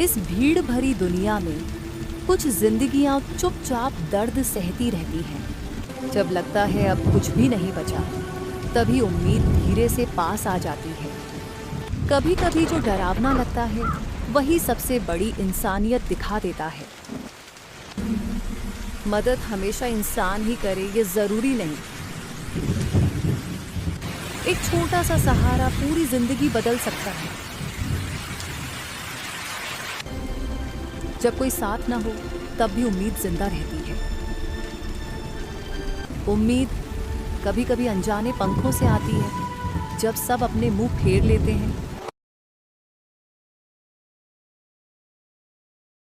इस भीड़ भरी दुनिया में कुछ जिंदगियां चुपचाप दर्द सहती रहती हैं। जब लगता है अब कुछ भी नहीं बचा, तभी उम्मीद धीरे से पास आ जाती है। कभी कभी जो डरावना लगता है वही सबसे बड़ी इंसानियत दिखा देता है। मदद हमेशा इंसान ही करे ये जरूरी नहीं। एक छोटा सा सहारा पूरी जिंदगी बदल सकता है। जब कोई साथ ना हो तब भी उम्मीद जिंदा रहती है। उम्मीद कभी कभी अनजाने पंखों से आती है। जब सब अपने मुंह फेर लेते हैं